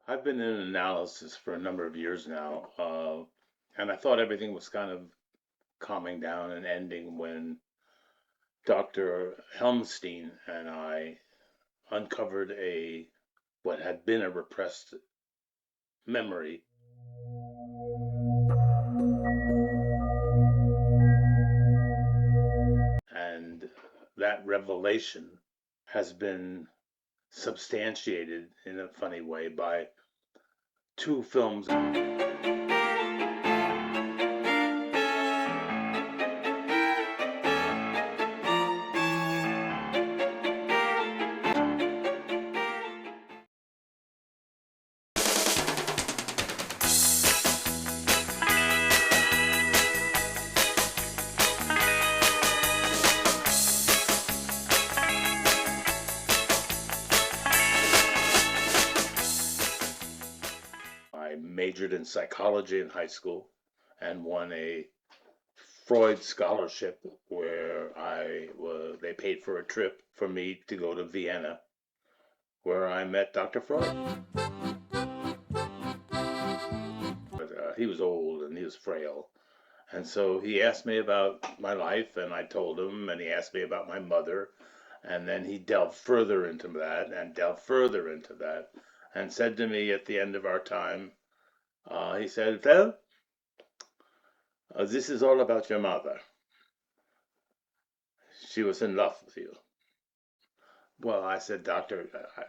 I've been in analysis for a number of years now, and I thought everything was kind of calming down and ending when Dr. Helmstein and I uncovered a what had been a repressed memory, and that revelation has been substantiated in a funny way by two films. I majored in psychology in high school and won a Freud scholarship where they paid for a trip for me to go to Vienna, where I met Dr. Freud. But he was old and he was frail. And so he asked me about my life, and I told him, and he asked me about my mother. And then he delved further into that and delved further into that and said to me at the end of our time, he said, "Well, this is all about your mother. She was in love with you." Well, I said, "Doctor,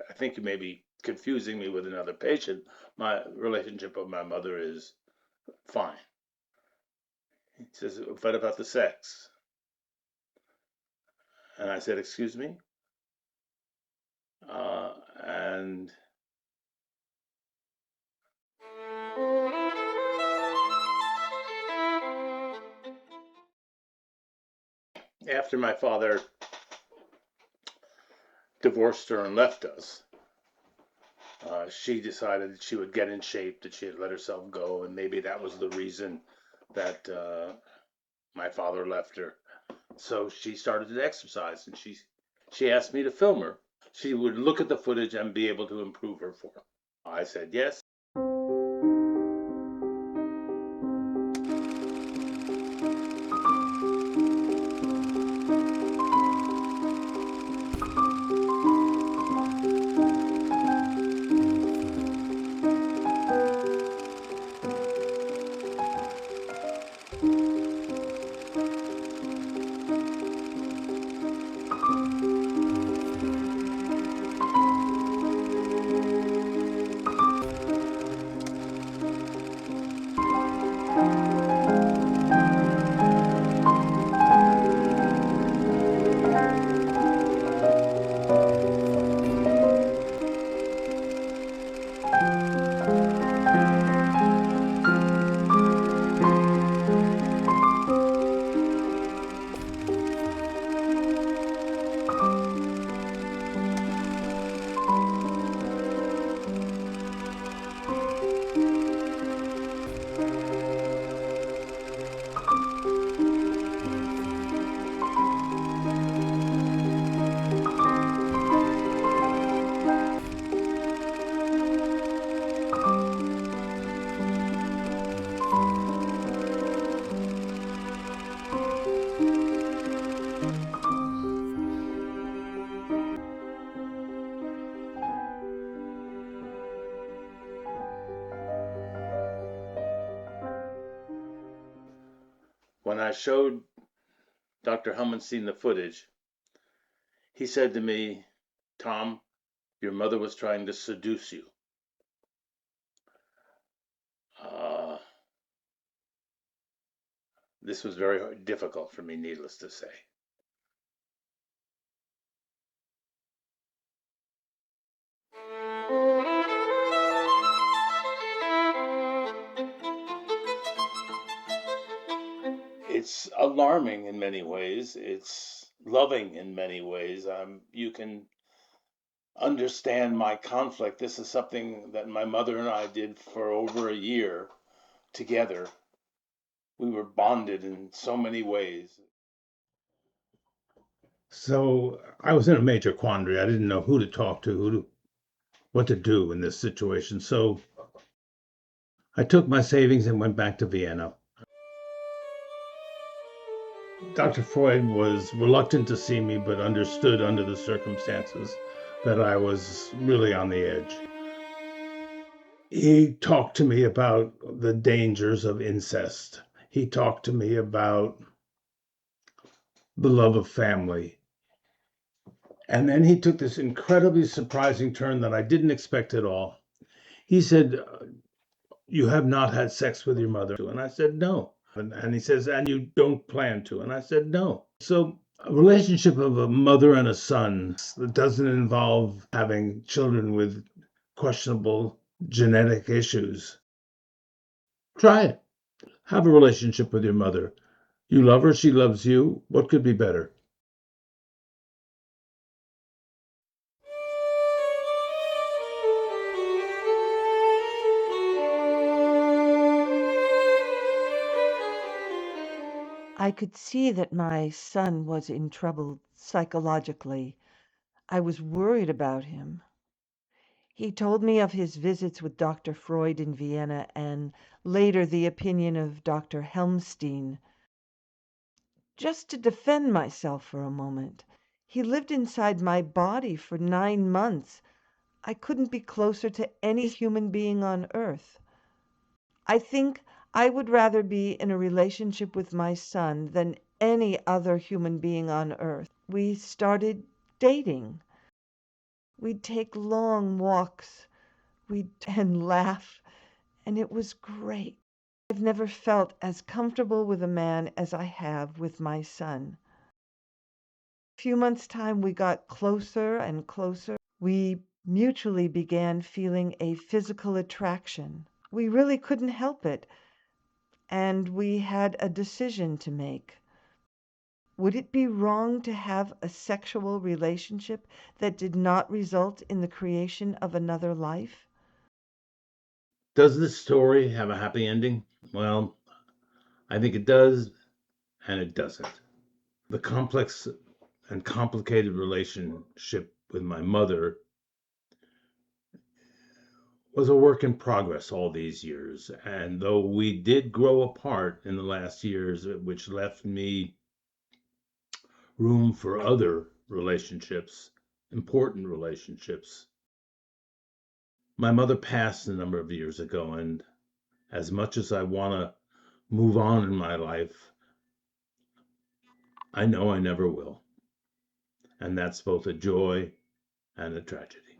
I think you may be confusing me with another patient. My relationship with my mother is fine." He says, "What about the sex?" And I said, "Excuse me?" And after my father divorced her and left us, she decided that she would get in shape, that she had let herself go, and maybe that was the reason that my father left her. So she started to exercise, and she asked me to film her. She would look at the footage and be able to improve her form. I said yes. When I showed Dr. Helmenstein the footage, he said to me, "Tom, your mother was trying to seduce you." Uh, this was very difficult for me, needless to say. It's alarming in many ways. It's loving in many ways. You can understand my conflict. This is something that my mother and I did for over a year together. We were bonded in so many ways. So I was in a major quandary. I didn't know who to talk to, what to do in this situation. So I took my savings and went back to Vienna. Dr. Freud was reluctant to see me, but understood under the circumstances that I was really on the edge. He talked to me about the dangers of incest. He talked to me about the love of family. And then he took this incredibly surprising turn that I didn't expect at all. He said, "You have not had sex with your mother." And I said, "No." And he says, "And you don't plan to." And I said, "No." So a relationship of a mother and a son that doesn't involve having children with questionable genetic issues. Try it. Have a relationship with your mother. You love her, she loves you. What could be better? I could see that my son was in trouble psychologically. I was worried about him. He told me of his visits with Dr. Freud in Vienna and later the opinion of Dr. Helmstein. Just to defend myself for a moment, he lived inside my body for 9 months. I couldn't be closer to any human being on earth. I think I would rather be in a relationship with my son than any other human being on earth. We started dating. We'd take long walks. We'd and laugh, and it was great. I've never felt as comfortable with a man as I have with my son. A few months' time, we got closer and closer. We mutually began feeling a physical attraction. We really couldn't help it, and we had a decision to make. Would it be wrong to have a sexual relationship that did not result in the creation of another life? Does this story have a happy ending? Well, I think it does, and it doesn't. The complex and complicated relationship with my mother was a work in progress all these years. And though we did grow apart in the last years, which left me room for other relationships, important relationships, my mother passed a number of years ago. And as much as I want to move on in my life, I know I never will. And that's both a joy and a tragedy.